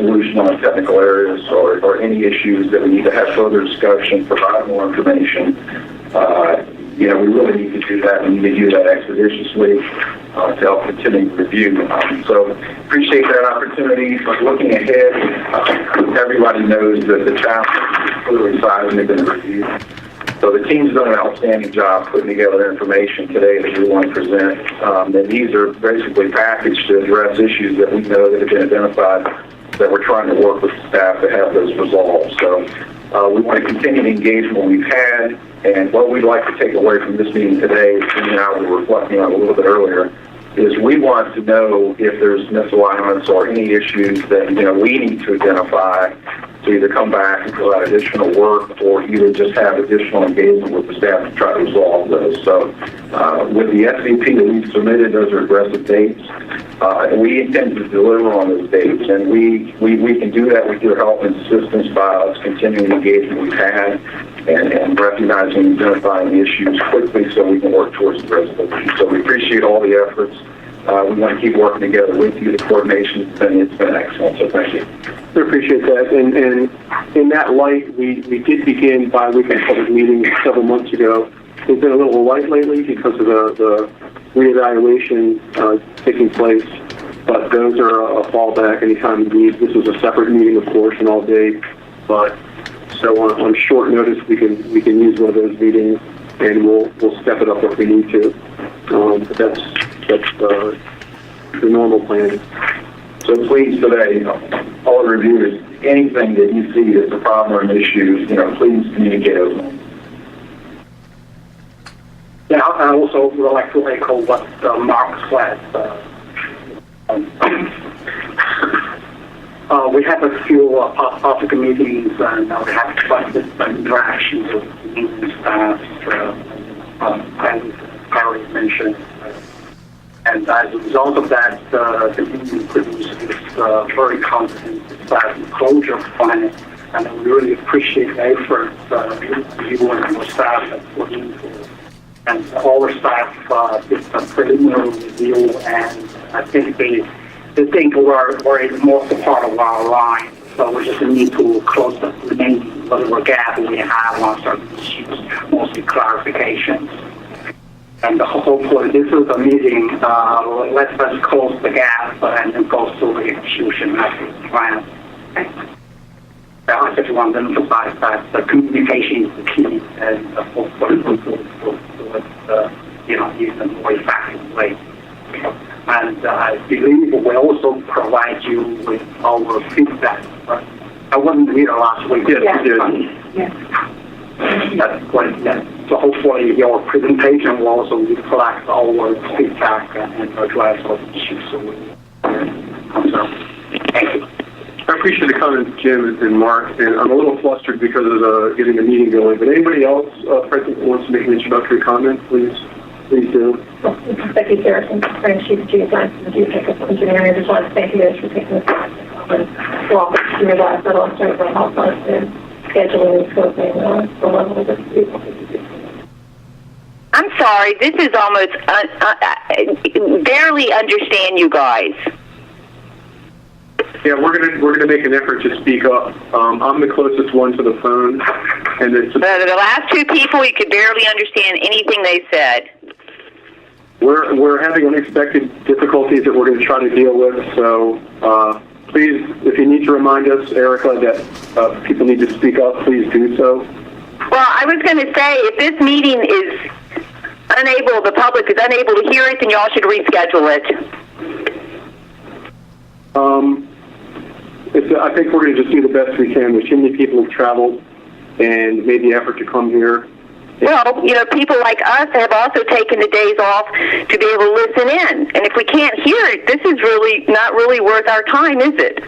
resolution on technical areas or any issues that we need to have further discussion, provide more information, we really need to do that. We need to do that expeditiously to help continue review. So appreciate that opportunity. But looking ahead, everybody knows that the challenge is clearly seismic in the review. So the team's done an outstanding job putting together information today that we want to present. And these are basically packaged to address issues that we know that have been identified that we're trying to work with staff to have those resolved. So we want to continue the engagement we've had. And what we'd like to take away from this meeting today, and I was reflecting on a little bit earlier, is we want to know if there's misalignments or any issues that we need to identify to either come back and provide additional work or either just have additional engagement with the staff to try to resolve those. So with the SVP that we've submitted, those are aggressive dates, and we intend to deliver on those dates. And we can do that with your help and assistance by us continuing the engagement we've had and recognizing and identifying the issues quickly so we can work towards the resolution. So we appreciate all the efforts. We want to keep working together with you. The coordination it's been excellent, so thank you. We appreciate that. And in that light, we did begin bi-weekly public meetings several months ago. It's been a little light lately because of the reevaluation taking place, but those are a fallback anytime we need. This was a separate meeting, of course, and all day, but so on short notice we can use one of those meetings, and we'll step it up if we need to. But that's the normal plan. So please today, all the reviewers, anything that you see that's a problem or an issue, please communicate with me. Yeah, I also would like to echo what Mark said. We have a few public meetings and we have quite interactions with meeting staff, as Gary mentioned. And as a result of that, the meeting produced this very comprehensive staff closure plan, and we really appreciate the efforts you and your staff have put into it. And all the staff did a preliminary review, and I think they think we're in most part of our line. So we just need to close the remaining little gap we have on certain issues, mostly clarifications. And hopefully this is a meeting, let's close the gap and then go through the execution of the plan. I just want to emphasize that the communication is the key, and hopefully we'll do it, in a more effective way. And I believe we'll also provide you with our feedback. I wasn't here last week. Yes, you did. That's great. Yeah. So hopefully your presentation will also reflect our feedback and address those issues. Thank you. I appreciate the comments, Jim and Mark, and I'm a little flustered because of getting the meeting going. But anybody else present who wants to make an introductory comment, please do. Becky Harrison, Grand Chief of Geoscience and Geotechnical Engineering. I just want to thank you guys for taking the time to walk us through that, but also for help us in scheduling and scoping the level of the. I'm sorry, this is almost barely understand you guys. Yeah, we're gonna make an effort to speak up. I'm the closest one to the phone, and it's the last two people, you could barely understand anything they said. We're having unexpected difficulties that we're going to try to deal with. So please, if you need to remind us, Erica, that people need to speak up, please do so. Well, I was going to say, if this meeting is the public is unable to hear it, then y'all should reschedule it. I think we're going to just do the best we can. There's too many people who've traveled and made the effort to come here. Well, people like us have also taken the days off to be able to listen in. And if we can't hear it, this is really not really worth our time, is it?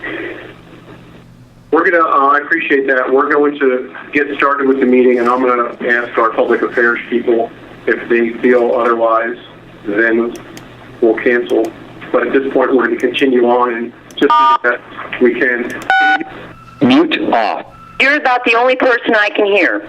We're going to, I appreciate that. We're going to get started with the meeting, and I'm going to ask our public affairs people if they feel otherwise, then we'll cancel. But at this point, we're going to continue on and just do the best we can. Mute off. You're about the only person I can hear.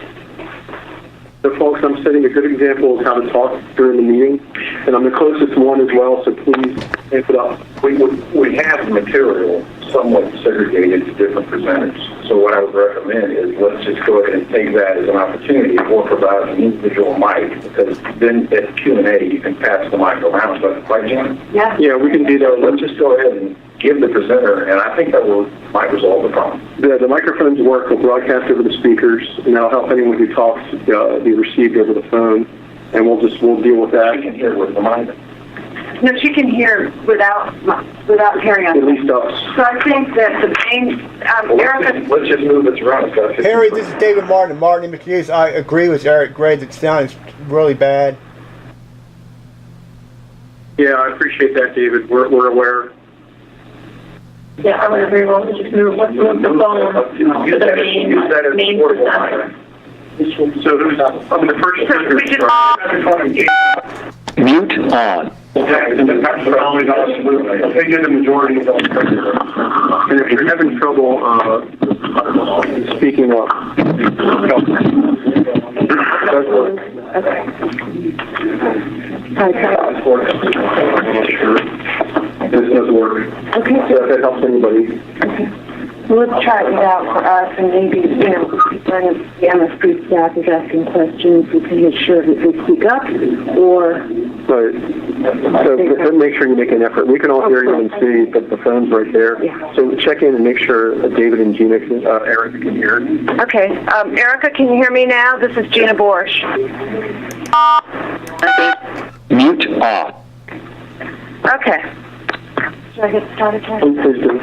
So, folks, I'm setting a good example of how to talk during the meeting, and I'm the closest one as well, so please amp it up. We have material, somewhat segregated to different presenters. So what I would recommend is let's just go ahead and take that as an opportunity or provide an individual mic, because then at Q&A you can pass the mic around. But right, Jim? Yeah, we can do that. Let's just go ahead and give the presenter, and I think that might resolve the problem. The microphones work. We'll broadcast over the speakers, and that'll help anyone who talks be received over the phone. And we'll deal with that. You can hear with the mic. No, she can hear without hearing us. At least us. So I think that the main, Erica... Let's just move this around. Harry, this is David Martin, Martin McHughes. I agree with Eric Gray. It sounds really bad. Yeah, I appreciate that, David. We're aware. Yeah, I would agree. We'll just move the phone to the main presenter. So who's on the first Mute on. They get the majority of them. And if you're having trouble speaking up, this does work. Okay. So if that helps anybody. Okay. Well, let's try it out for us, and maybe, when the MSP staff is asking questions, we can make sure that they speak up, or... Right. So make sure you make an effort. We can all hear you and see, but the phone's right there. Yeah. So check in and make sure David and Gina, Erica can hear. Okay. Erica, can you hear me now? This is Gina Borsch. Mute off. Okay. Should I get started, Ken? Please do.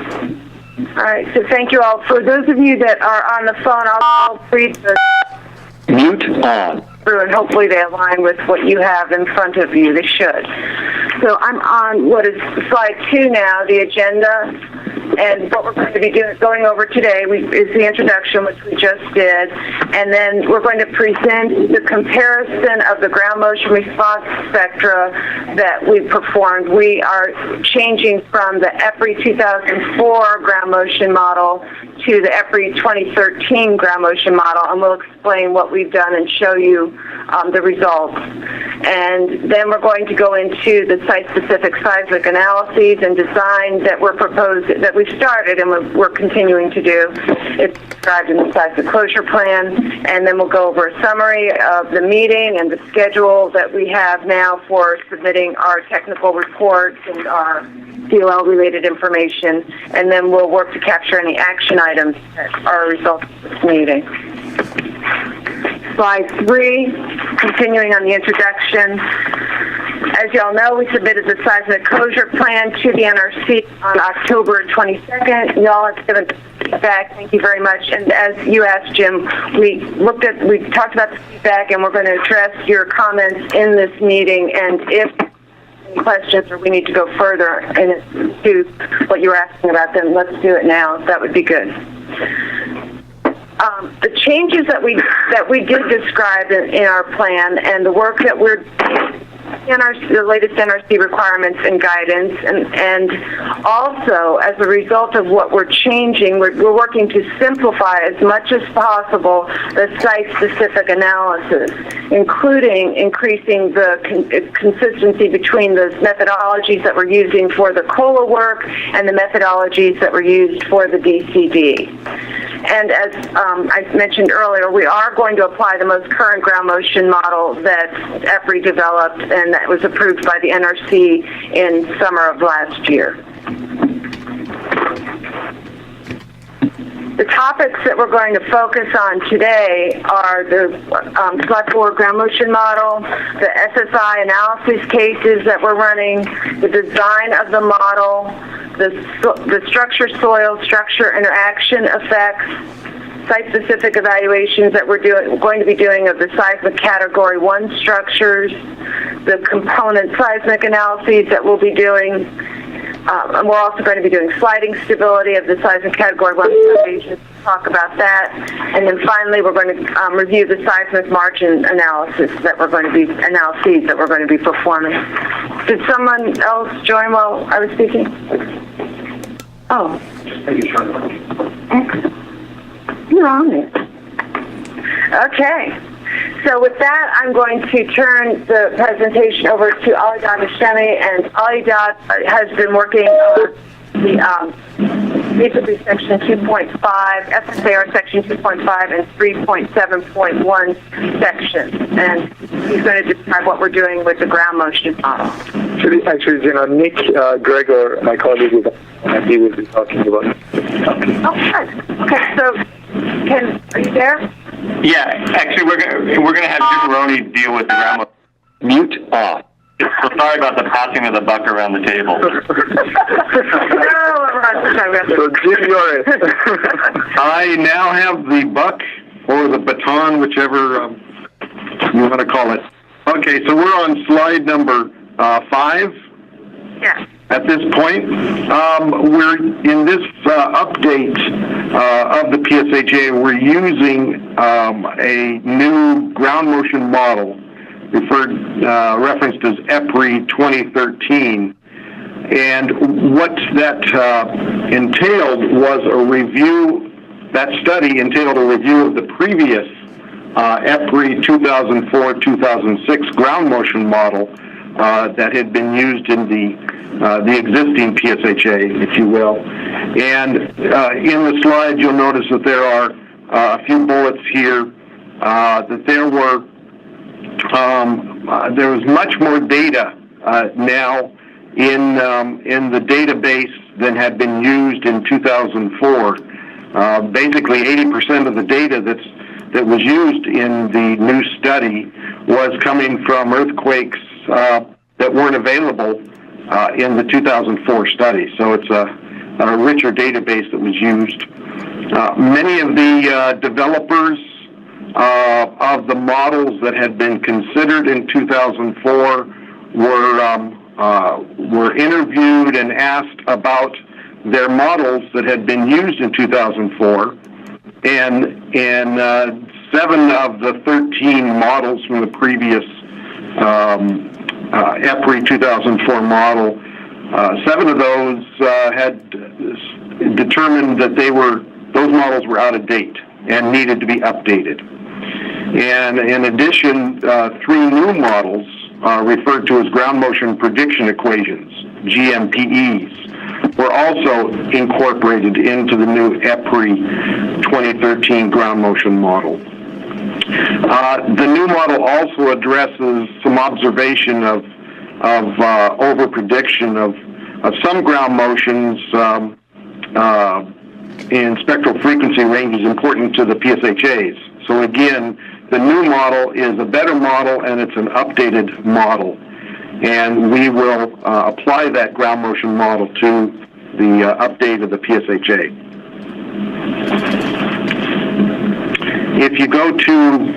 All right. So thank you all. For those of you that are on the phone, I'll read the Mute on. through, and hopefully they align with what you have in front of you. They should. So I'm on what is slide 2 now, the agenda, and what we're going to be going over today is the introduction, which we just did, and then we're going to present the comparison of the ground motion response spectra that we performed. We are changing from the EPRI 2004 ground motion model to the EPRI 2013 ground motion model, and we'll explain what we've done and show you the results. And then we're going to go into the site-specific seismic analyses and design that we're proposed, that we've started and we're continuing to do. It's described in the seismic closure plan, and then we'll go over a summary of the meeting and the schedule that we have now for submitting our technical reports and our COL-related information, and then we'll work to capture any action items that are a result of this meeting. Slide 3, continuing on the introduction. As y'all know, we submitted the seismic closure plan to the NRC on October 22nd. Y'all have given feedback. Thank you very much. And as you asked, Jim, we talked about the feedback, and we're going to address your comments in this meeting. And if any questions or we need to go further into what you were asking about, then let's do it now. That would be good. The changes that we did describe in our plan and the work that we're in the latest NRC requirements and guidance, and also as a result of what we're changing, we're working to simplify as much as possible the site-specific analysis, including increasing the consistency between the methodologies that we're using for the COLA work and the methodologies that were used for the DCD. And as I mentioned earlier, we are going to apply the most current ground motion model that EPRI developed and that was approved by the NRC in summer of last year. The topics that we're going to focus on today are the select board ground motion model, the SSI analysis cases that we're running, the design of the model, the structure, soil, structure, interaction effects, site-specific evaluations that we're going to be doing of the seismic category 1 structures, the component seismic analyses that we'll be doing, and we're also going to be doing sliding stability of the seismic category 1 foundations, talk about that, and then finally we're going to review the seismic margin analysis that we're going to be performing. Did someone else join while I was speaking? Oh. Excellent. You're on it. Okay. So with that, I'm going to turn the presentation over to Alidad Hashemi, and Alidad has been working on the basically section 2.5, FSAR section 2.5 and 3.7.1 sections. And he's going to describe what we're doing with the ground motion model. Actually, Nick Gregor, my colleague, he will be talking about it. Okay. Oh, good. Okay, so Ken, are you there? Yeah, actually, we're gonna have Jim Maroney deal with the ground. Mute off. So sorry about the passing of the buck around the table. So, Jim, you're it. I now have the buck, or the baton, whichever you want to call it. Okay, so we're on slide number 5. Yeah. At this point, we're in this update of the PSHA. We're using a new ground motion model, referenced as EPRI 2013, and what that entailed was a review. That study entailed a review of the previous EPRI 2004-2006 ground motion model that had been used in the existing PSHA, if you will. And in the slide, you'll notice that there are a few bullets here that there was much more data now in the database than had been used in 2004. Basically, 80% of the data that was used in the new study was coming from earthquakes that weren't available in the 2004 study. So it's a richer database that was used. Many of the developers of the models that had been considered in 2004 were interviewed and asked about their models that had been used in 2004, and 7 of the 13 models from the previous EPRI 2004 model, 7 of those had determined that those models were out of date and needed to be updated. And in addition, 3 new models, referred to as ground motion prediction equations, GMPEs, were also incorporated into the new EPRI 2013 ground motion model. The new model also addresses some observation of over-prediction of some ground motions in spectral frequency ranges important to the PSHAs. So again, the new model is a better model, and it's an updated model. And we will apply that ground motion model to the update of the PSHA. If you go to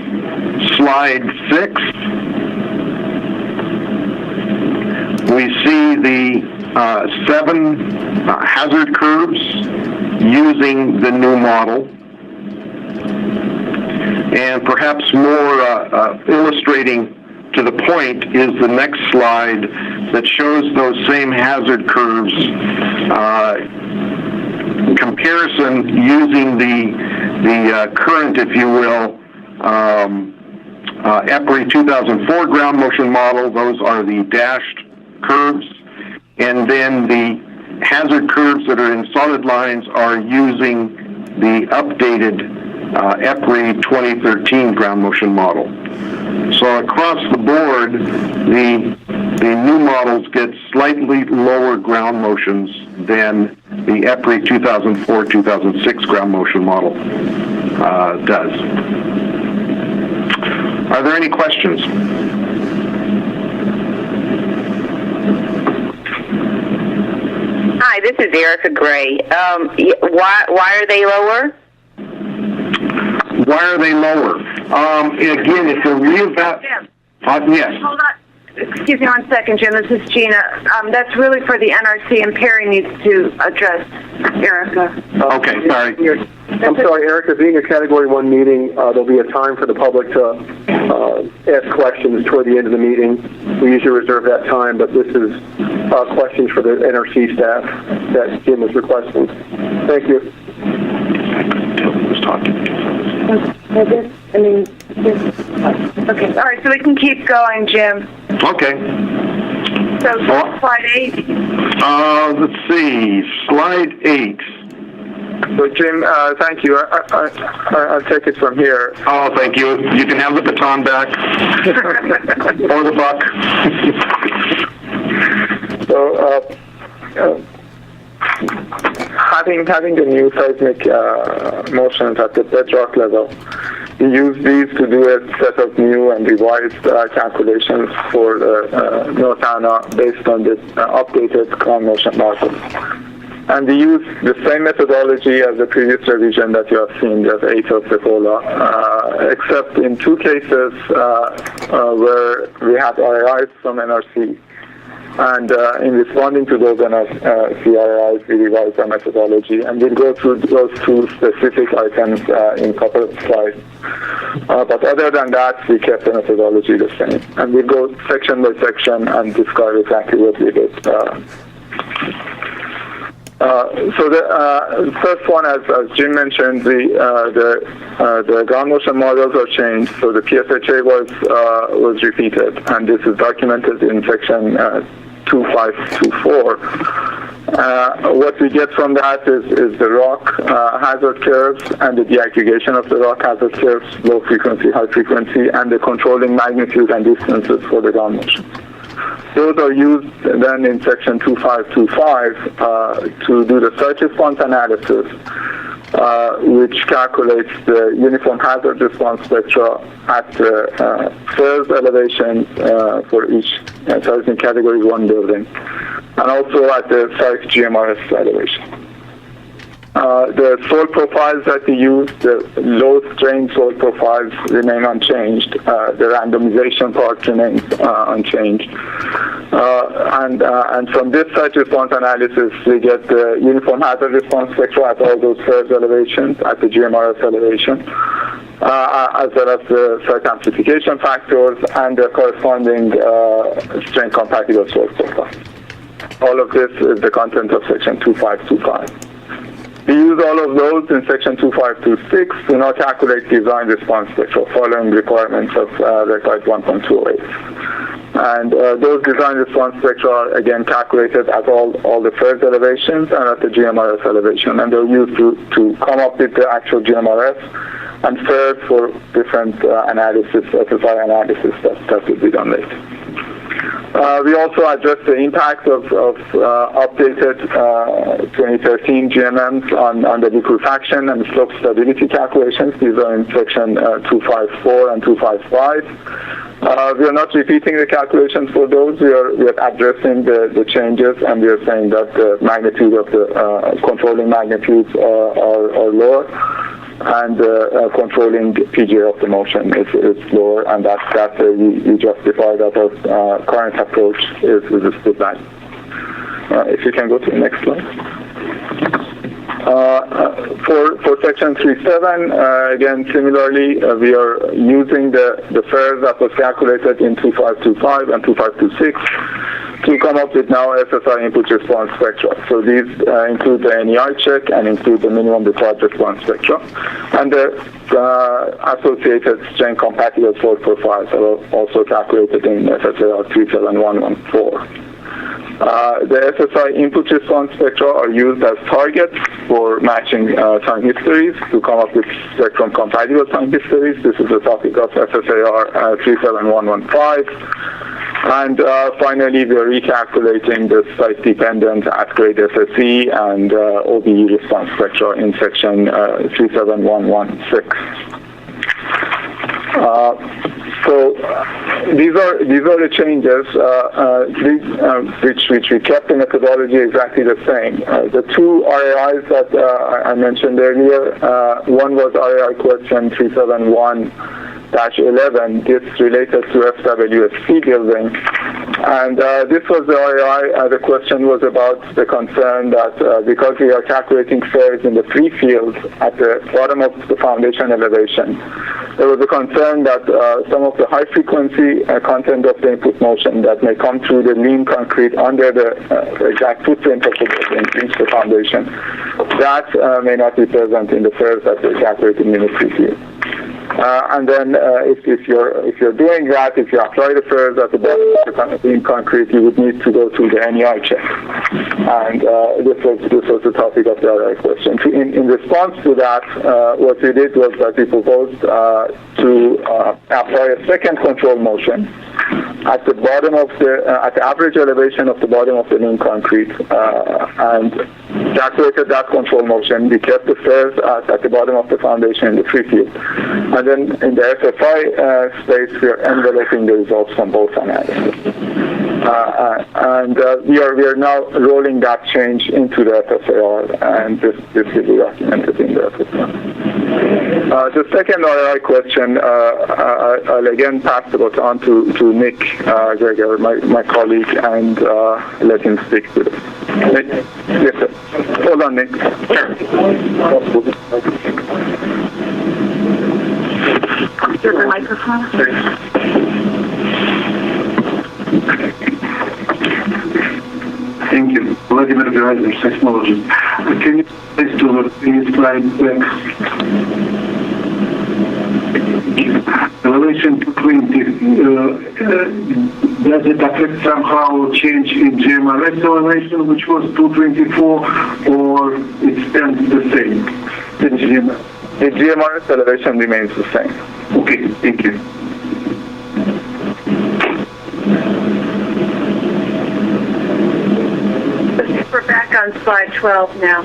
slide 6, we see the 7 hazard curves using the new model. And perhaps more illustrating to the point is the next slide that shows those same hazard curves comparison using the current, if you will, EPRI 2004 ground motion model. Those are the dashed curves. And then the hazard curves that are in solid lines are using the updated EPRI 2013 ground motion model. So across the board, the new models get slightly lower ground motions than the EPRI 2004-2006 ground motion model does. Are there any questions? Hi, this is Erica Gray. Why are they lower? Why are they lower? Again, it's a yes. Hold on. Excuse me 1 second, Jim. This is Gina. That's really for the NRC, and Perry needs to address Erica. Okay, sorry. I'm sorry, Erica, being a Category 1 meeting, there'll be a time for the public to ask questions toward the end of the meeting. We usually reserve that time, but this is questions for the NRC staff that Jim is requesting. Thank you. Okay, all right, so we can keep going, Jim. Okay. So slide 8. Let's see, slide 8. So Jim, thank you. I'll take it from here. Oh, thank you. You can have the baton back. Or the buck. So, having the new seismic motions at the bedrock level, we use these to do a set of new and revised calculations for North Anna based on the updated ground motion model. And we use the same methodology as the previous revision that you have seen, the 8 of the COLA, except in 2 cases where we had RAIs from NRC. And in responding to those NRC RAIs, we revised our methodology. And we'll go through those 2 specific items in a couple of slides. But other than that, we kept the methodology the same. And we'll go section by section and describe exactly what we did. So the first one, as Jim mentioned, the ground motion models are changed. So the PSHA was repeated, and this is documented in section 2524. What we get from that is the rock hazard curves and the deaggregation of the rock hazard curves, low frequency, high frequency, and the controlling magnitude and distances for the ground motion. Those are used then in section 2525 to do the search response analysis, which calculates the uniform hazard response spectra at the FAIRS elevation for each seismic category 1 building, and also at the site GMRS elevation. The soil profiles that we use, the low strain soil profiles remain unchanged. The randomization part remains unchanged. And from this site response analysis, we get the uniform hazard response spectra at all those FAIRS elevations, at the GMRS elevation, as well as the site amplification factors and the corresponding strain compatible soil profiles. All of this is the content of section 2525. We use all of those in section 2526 to now calculate design response spectra following requirements of Record 1.28. And those design response spectra are again calculated at all the FAIRS elevations and at the GMRS elevation. And they're used to come up with the actual GMRS and FAIRS for different analysis, SSI analysis that will be done later. We also address the impact of updated 2013 GMMs on the liquefaction and slope stability calculations. These are in section 254 and 255. We are not repeating the calculations for those. We are addressing the changes, and we are saying that the magnitude of the controlling magnitudes are lower, and controlling PGA of the motion is lower, and that's we justify that our current approach is with the split line. If you can go to the next slide. For section 3.7, again, similarly, we are using the FAIRS that was calculated in 2525 and 2526 to come up with now SSI input response spectra. So these include the NEI check and include the minimum required response spectra. And the associated strain compatible soil profiles are also calculated in SSAR 37114. The SSI input response spectra are used as targets for matching time histories to come up with spectrum compatible time histories. This is the topic of SSAR 37115. And finally, we are recalculating the site-dependent at-grade SSE and OBE response spectra in section 37116. So these are the changes which we kept the methodology exactly the same. The 2 RAIs that I mentioned earlier, one was RAI question 371-11. This related to FWSC building, and this was the RAI. The question was about the concern that because we are calculating FAIRS in the free field at the bottom of the foundation elevation, there was a concern that some of the high frequency content of the input motion that may come through the lean concrete under the exact footprint of the building reach the foundation, that may not be present in the FAIRS that we're calculating in the free field. And then if you're doing that, if you apply the FAIRs at the bottom of the beam concrete, you would need to go through the NEI check. And this was the topic of the RI question. In response to that, what we did was that we proposed to apply a second control motion at the bottom of at the average elevation of the bottom of the beam concrete, and calculated that control motion. We kept the FAIRs at the bottom of the foundation in the free field. And then in the SFI space, we are enveloping the results from both analyses. And we are now rolling that change into the FSAR, and this will be documented in the FSAR. The second RI question, I'll again pass the baton on to Nick Greger, my colleague, and let him speak to it. Nick? Yes, sir. Hold on, Nick. Sure. Your microphone. Thank you. Vladimir Gerazer, seismologist. Can you please do the previous slide back? Elevation 220, does it affect somehow change in GMRS elevation, which was 224, or it stands the same? The GMRS elevation remains the same. Okay, thank you. We're back on slide 12 now.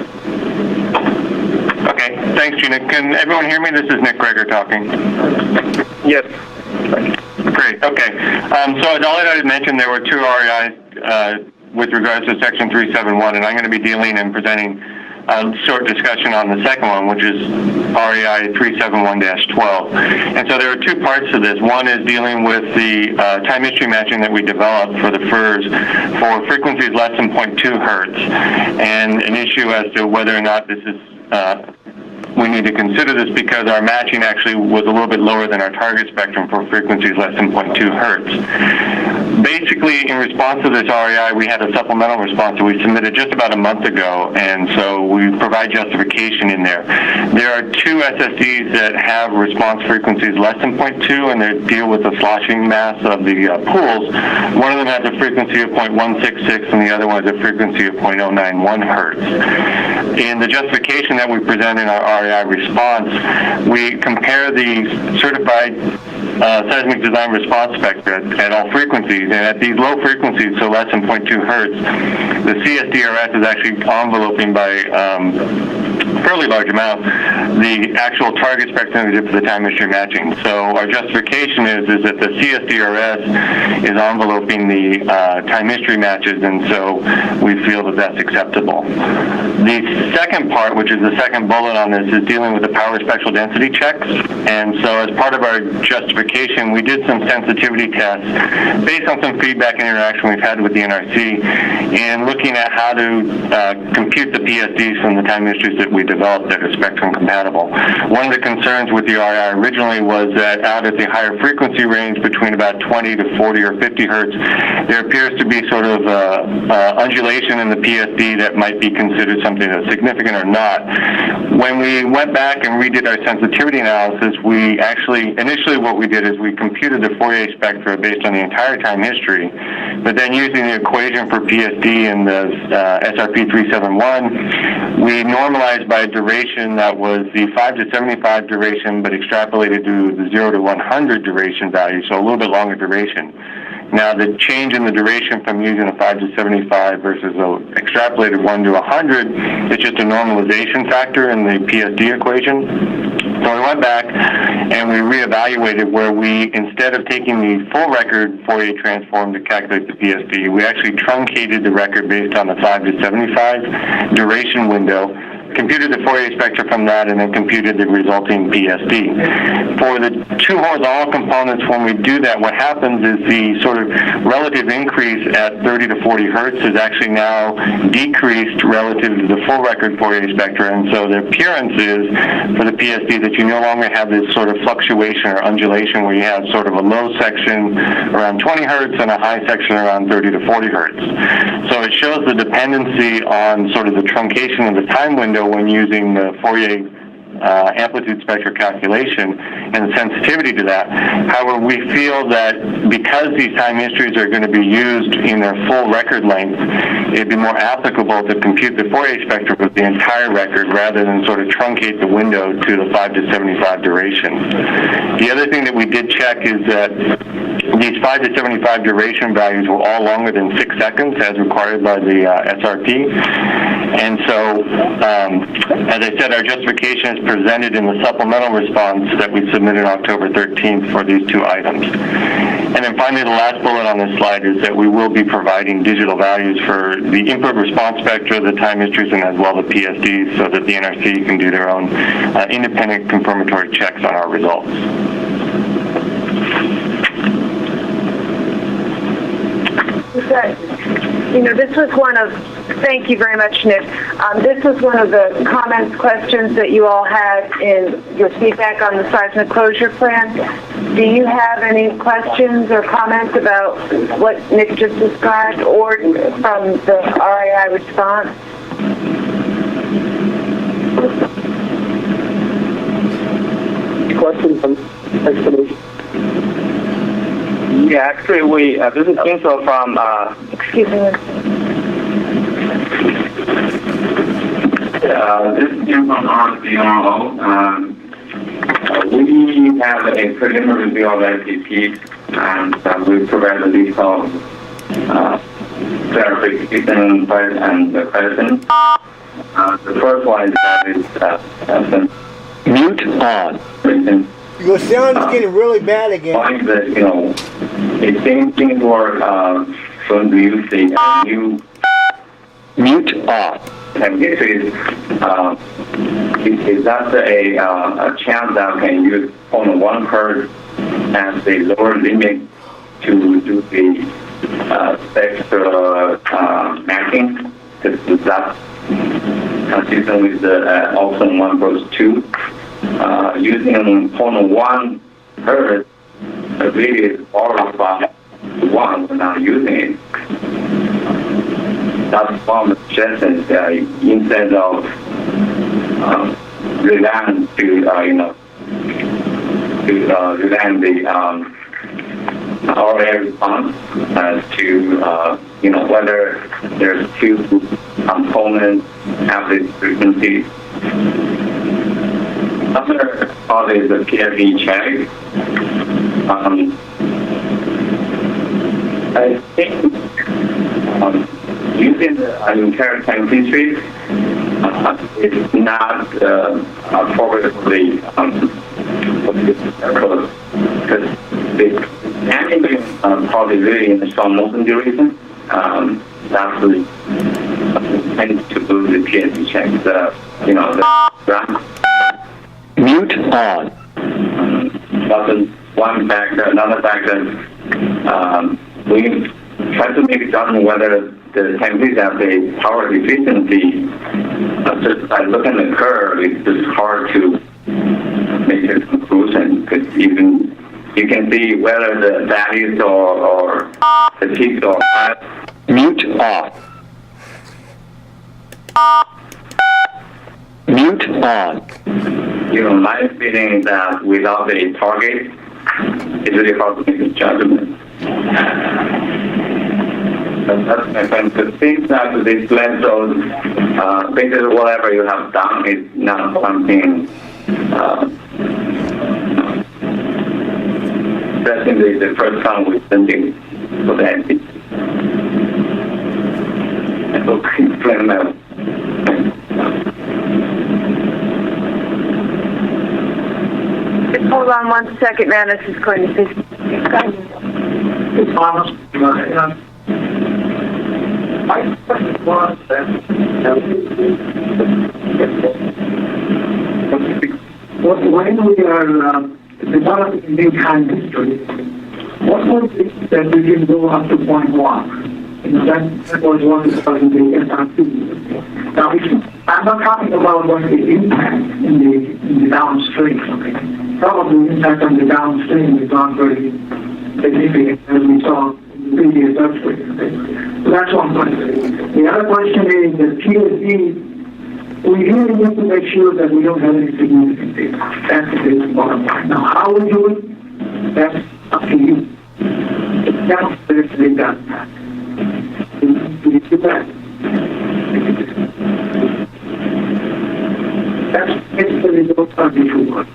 Okay, thanks, Gina. Can everyone hear me? This is Nick Greger talking. Yes. Great, okay. So as all I had mentioned, there were two REIs with regards to Section 371, and I'm going to be dealing and presenting a short discussion on the second one, which is REI 371-12. And so there are two parts to this. One is dealing with the time history matching that we developed for the FIRs for frequencies less than 0.2 hertz, and an issue as to whether or not this is we need to consider this because our matching actually was a little bit lower than our target spectrum for frequencies less than 0.2 hertz. Basically, in response to this REI, we had a supplemental response that we submitted just about a month ago, and so we provide justification in there. There are two SSDs that have response frequencies less than 0.2, and they deal with the sloshing mass of the pools. One of them has a frequency of 0.166, and the other one has a frequency of 0.091 hertz. In the justification that we present in our REI response, we compare the certified seismic design response spectra at all frequencies, and at these low frequencies, so less than 0.2 hertz, the CSDRS is actually enveloping by fairly large amount the actual target spectrum for the time history matching. So our justification is that the CSDRS is enveloping the time history matches, and so we feel that that's acceptable. The second part, which is the second bullet on this, is dealing with the power spectral density checks. And so as part of our justification, we did some sensitivity tests based on some feedback and interaction we've had with the NRC in looking at how to compute the PSDs from the time histories that we developed that are spectrum compatible. One of the concerns with the REI originally was that out at the higher frequency range between about 20 to 40 or 50 hertz, there appears to be sort of undulation in the PSD that might be considered something that's significant or not. When we went back and redid our sensitivity analysis, we actually, initially what we did is we computed the Fourier spectra based on the entire time history, but then using the equation for PSD in the SRP 371, we normalized by a duration that was the 5 to 75 duration, but extrapolated to the 0 to 100 duration value, so a little bit longer duration. Now, the change in the duration from using a 5 to 75 versus an extrapolated 1 to 100 is just a normalization factor in the PSD equation. So we went back and we reevaluated where we, instead of taking the full record Fourier transform to calculate the PSD, we actually truncated the record based on the 5 to 75 duration window, computed the Fourier spectra from that, and then computed the resulting PSD. For the two horizontal components, when we do that, what happens is the sort of relative increase at 30 to 40 hertz is actually now decreased relative to the full record Fourier spectra, and so the appearance is for the PSD that you no longer have this sort of fluctuation or undulation where you have sort of a low section around 20 hertz and a high section around 30 to 40 hertz. So it shows the dependency on sort of the truncation of the time window when using the Fourier amplitude spectral calculation and the sensitivity to that. However, we feel that because these time histories are going to be used in their full record length, it'd be more applicable to compute the Fourier spectrum with the entire record rather than sort of truncate the window to the 5 to 75 duration. The other thing that we did check is that these 5 to 75 duration values were all longer than 6 seconds as required by the SRP. And so, as I said, our justification is presented in the supplemental response that we submitted October 13th for these two items. And then finally, the last bullet on this slide is that we will be providing digital values for the input response spectra, the time histories, and as well the PSDs so that the NRC can do their own independent confirmatory checks on our results. This was one of, thank you very much, Nick. This was one of the comments, questions that you all had in your feedback on the seismic closure plan. Do you have any questions or comments about what Nick just described or from the RII response? Questions and explanation? Yeah, actually, this is Kinsel from. Excuse me. This is Jim from RCRO. We have a preliminary review of LTP, and we provide a list of clarification and the questions. The first one is Mute on. Your sound is getting really bad again. Point that, it seems things were going to use the new Mute off. time histories. Is that a chance that we can use only one curve as the lower limit to do the spectral mapping? Is that consistent with the option 1 goes 2? Using point 1 hertz, really is all about 1 we're not using it. That's one of the suggestions instead of relying to relying the RA response to whether there's two components have this frequency. Another part is the PFE check. I think using the entire time history is not appropriate for the purpose because the animation probably really in the short motion duration. That's really tends to do the PFE check. The Mute on. That's one factor. Another factor, we try to make judgment whether the template has a power efficiency. Just by looking at the curve, it's just hard to make a conclusion because even you can see whether the values or the peaks or Mute off. Mute on. My feeling is that without a target, it's really hard to make a judgment. That's my point. The things that this plan shows, basically whatever you have done is not something, definitely the first time we're sending for the entity. And so explain that. Just hold on 1 second, Manus is going to say. My question was that when we are developing new time history, what was it that we can go up to point 1? That was one of the NRC. Now, I'm not talking about what the impact in the downstream. Okay? Probably the impact on the downstream is not very significant as we saw in the previous earthquake. Okay? So that's one question. The other question is the PSE we're here just to make sure that we don't have any significant data. That's the basic bottom line. Now, how we do it, that's up to you. It's down to the data. We do that. That's basically what I'm doing.